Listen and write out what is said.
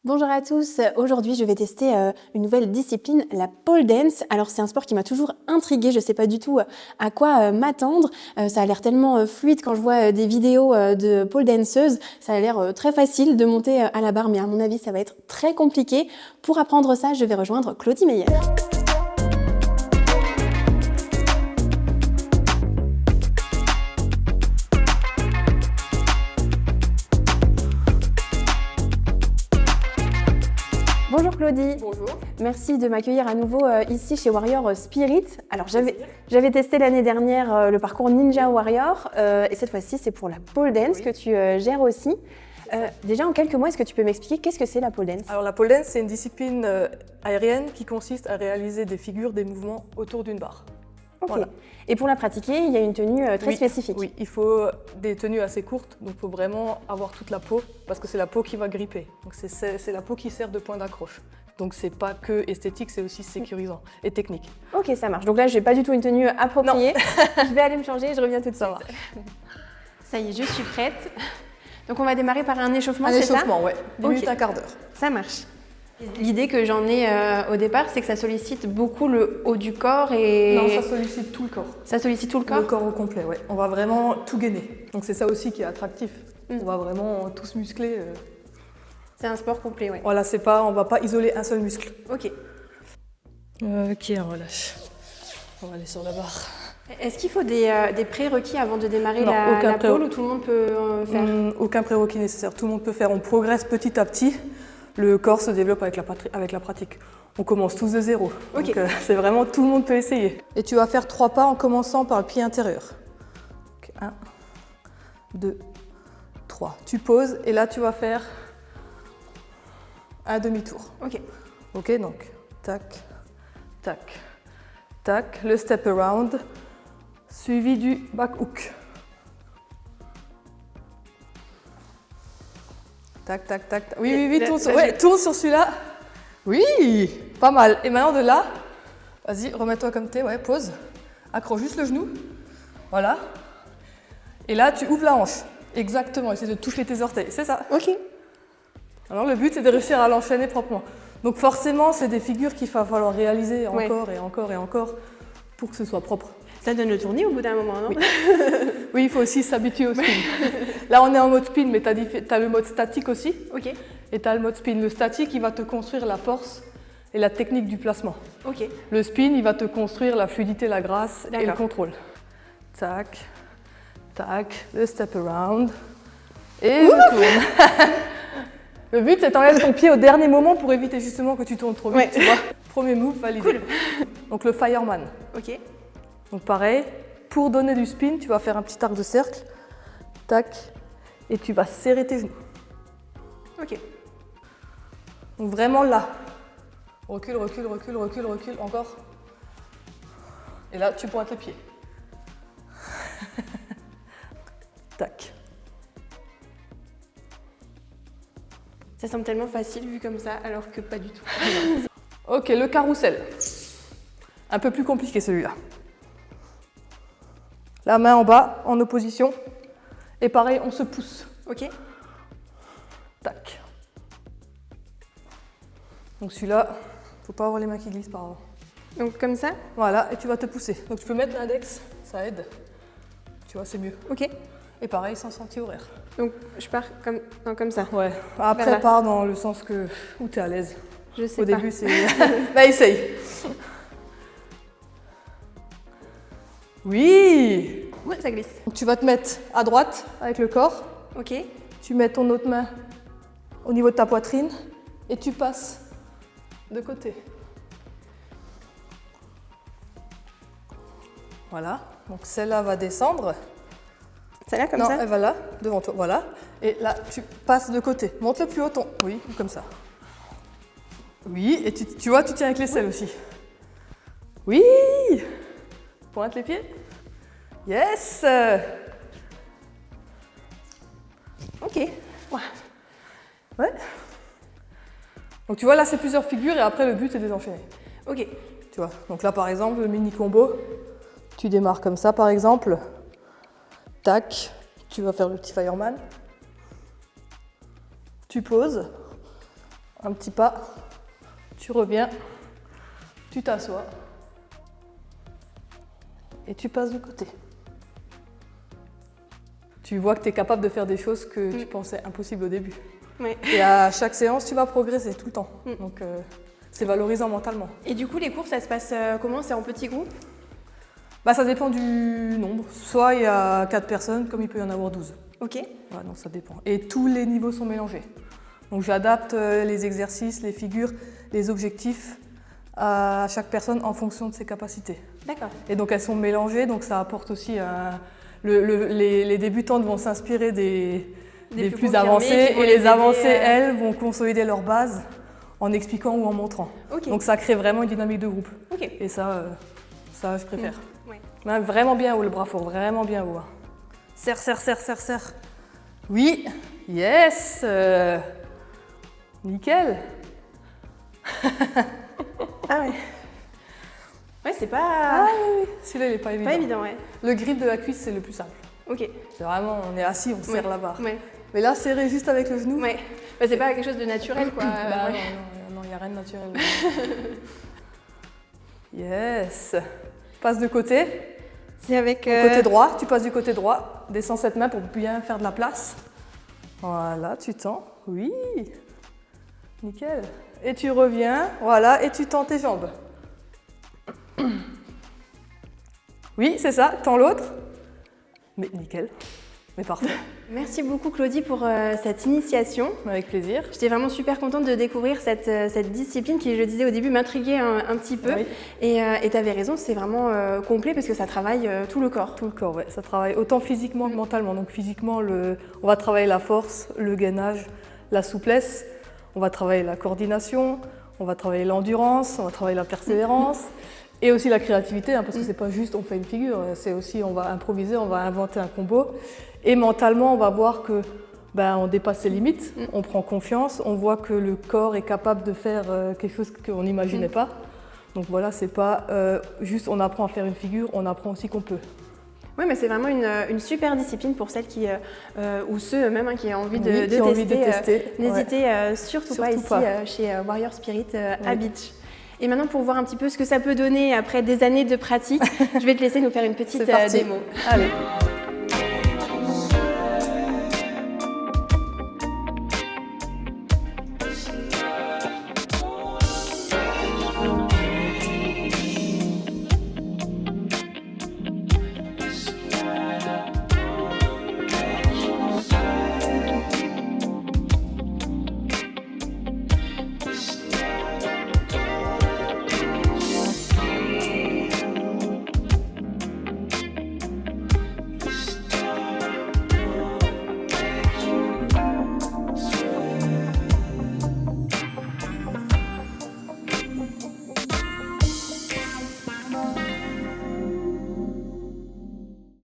Bonjour à tous, aujourd'hui je vais tester une nouvelle discipline, la pole dance. Alors c'est un sport qui m'a toujours intriguée, je sais pas du tout à quoi m'attendre. Ça a l'air tellement fluide quand je vois des vidéos de pole danseuses. Ça a l'air très facile de monter à la barre, mais à mon avis ça va être très compliqué. Pour apprendre ça, je vais rejoindre Claudie Meyer. Bonjour Claudie. Bonjour. Merci de m'accueillir à nouveau ici chez Warrior Spirit. Alors j'avais testé l'année dernière le parcours Ninja Warrior et cette fois-ci c'est pour la pole dance que tu gères aussi. Déjà en quelques mots, est-ce que tu peux m'expliquer qu'est-ce que c'est la pole dance? Alors la pole dance, c'est une discipline aérienne qui consiste à réaliser des figures, des mouvements autour d'une barre. Ok. Voilà. Et pour la pratiquer, il y a une tenue très spécifique. Oui, il faut des tenues assez courtes, donc il faut vraiment avoir toute la peau, parce que c'est la peau qui va gripper. Donc c'est la peau qui sert de point d'accroche. Donc c'est pas que esthétique, c'est aussi sécurisant et technique. Ok, ça marche. Donc là, j'ai pas du tout une tenue appropriée. Je vais aller me changer et je reviens tout de suite. Ça y est, je suis prête. Donc on va démarrer par un échauffement, c'est ça? Un échauffement, ouais. 10 minutes, un quart d'heure. Ça marche. L'idée que j'en ai au départ, c'est que ça sollicite beaucoup le haut du corps et... Non, ça sollicite tout le corps. Ça sollicite tout le corps? Le corps au complet, ouais. On va vraiment tout gainer. Donc c'est ça aussi qui est attractif. On va vraiment tout se muscler. C'est un sport complet, ouais. Voilà, on va pas isoler un seul muscle. Ok. Ok, on relâche. On va aller sur la barre. Est-ce qu'il faut des prérequis avant de démarrer Non, la pole ou tout le monde peut faire? Aucun prérequis nécessaire, tout le monde peut faire. On progresse petit à petit. Le corps se développe avec la pratique. On commence tous de zéro. Ok. Donc c'est vraiment tout le monde peut essayer. Et tu vas faire 3 pas en commençant par le pied intérieur. 1, 2, 3. Tu poses et là tu vas faire un demi-tour. Ok. Ok, donc tac, tac, tac. Le step around suivi du back hook. Tac, tac, tac. Oui, tourne sur celui-là. Oui, pas mal. Et maintenant de là, vas-y, remets-toi comme t'es, ouais, pose. Accroche juste le genou. Voilà. Et là, tu ouvres la hanche. Exactement, essaie de toucher tes orteils, c'est ça. Ok. Alors le but, c'est de réussir à l'enchaîner proprement. Donc forcément, c'est des figures qu'il va falloir réaliser encore et encore et encore pour que ce soit propre. Ça donne le tournis au bout d'un moment, non? Oui. Oui, il faut aussi s'habituer au spin. Là, on est en mode spin, mais tu as le mode statique aussi. Ok. Et tu as le mode spin. Le statique, il va te construire la force et la technique du placement. Ok. Le spin, il va te construire la fluidité, la grâce et le contrôle. Tac, tac, le step around. Et je tourne. Le but, c'est d'enlever ton pied au dernier moment pour éviter justement que tu tournes trop vite, tu vois. Premier move, validé. Cool. Donc le fireman. Ok. Donc pareil, pour donner du spin, tu vas faire un petit arc de cercle, tac, et tu vas serrer tes genoux. Ok. Donc vraiment là. Recule, recule, recule, recule, recule, encore. Et là, tu pointes les pieds. Tac. Ça semble tellement facile vu comme ça, alors que pas du tout. Ok, le carrousel. Un peu plus compliqué celui-là. La main en bas, en opposition. Et pareil, on se pousse. Ok. Tac. Donc celui-là, faut pas avoir les mains qui glissent par avant. Donc comme ça? Voilà, et tu vas te pousser. Donc tu peux mettre l'index, ça aide. Tu vois, c'est mieux. Ok. Et pareil, sans sentier horaire. Donc je pars comme, non, comme ça. Ouais. Après, pars dans le sens où tu es à l'aise. Je sais Au pas. début, c'est... Bah, essaye. Oui. Ouais, ça glisse. Donc, tu vas te mettre à droite avec le corps. Ok. Tu mets ton autre main au niveau de ta poitrine et tu passes de côté. Voilà. Donc celle-là va descendre. Celle-là comme non, ça? elle va là, devant toi. Voilà. Et là, tu passes de côté. Monte le plus haut ton. Oui, comme ça. Oui, et tu vois, tu tiens avec l'aisselle aussi. Oui. Pointe les pieds. Yes. Ok. Ouais. Donc tu vois, là, c'est plusieurs figures et après, le but, c'est de les enchaîner. Ok. Tu vois, donc là, par exemple, le mini combo, tu démarres comme ça, par exemple. Tac, tu vas faire le petit fireman. Tu poses. Un petit pas, tu reviens, tu t'assois et tu passes de côté. Tu vois que tu es capable de faire des choses que tu pensais impossibles au début. Ouais. Et à chaque séance, tu vas progresser tout le temps. Donc, c'est valorisant mentalement. Et du coup, les cours, ça se passe comment? C'est en petits groupes? Bah, ça dépend du nombre. Soit il y a 4 personnes, comme il peut y en avoir 12. Ok. Ouais, donc ça dépend. Et tous les niveaux sont mélangés. Donc j'adapte les exercices, les figures, les objectifs à chaque personne en fonction de ses capacités. D'accord. Et donc elles sont mélangées, donc ça apporte aussi les débutantes vont s'inspirer des plus avancées et les avancées, elles, vont consolider leur base en expliquant ou en montrant. Okay. Donc ça crée vraiment une dynamique de groupe. Okay. Et ça je préfère. Ouais. Mais vraiment bien haut le bras fort, vraiment bien haut. Serre, serre, serre, serre, serre. Oui, yes. Nickel. Ah ouais. Ouais, c'est pas... Ah oui, celui-là il est pas évident. Pas évident, ouais. Le grip de la cuisse, c'est le plus simple. Ok. C'est vraiment, on est assis, on serre la barre. Ouais. Mais là, serrer juste avec le genou. Ouais. Bah, c'est pas quelque chose de naturel, quoi. Bah, ouais. non, il n'y a rien de naturel. Yes. Passe de côté. C'est avec... Côté droit, tu passes du côté droit. Descends cette main pour bien faire de la place. Voilà, tu tends. Oui. Nickel. Et tu reviens, voilà, et tu tends tes jambes. Oui, c'est ça, tends l'autre. Mais nickel, mais parfait. Merci beaucoup Claudie pour cette initiation. Avec plaisir. J'étais vraiment super contente de découvrir cette discipline qui, je le disais au début, m'intriguait un petit peu. Oui. Et tu avais raison, c'est vraiment complet parce que ça travaille tout le corps. Tout le corps, ouais. Ça travaille autant physiquement que mentalement. Donc physiquement, on va travailler la force, le gainage, la souplesse. On va travailler la coordination, on va travailler l'endurance, on va travailler la persévérance et aussi la créativité, parce que c'est pas juste on fait une figure, c'est aussi on va improviser, on va inventer un combo. Et mentalement, on va voir que on dépasse ses limites, on prend confiance, on voit que le corps est capable de faire quelque chose qu'on n'imaginait pas. Donc voilà, c'est pas juste on apprend à faire une figure, on apprend aussi qu'on peut. Oui, mais c'est vraiment une super discipline pour celles qui, ou ceux même qui ont envie de tester. N'hésitez surtout pas ici chez Warrior Spirit à Beach. Et maintenant, pour voir un petit peu ce que ça peut donner après des années de pratique, je vais te laisser nous faire une petite démo. Allez.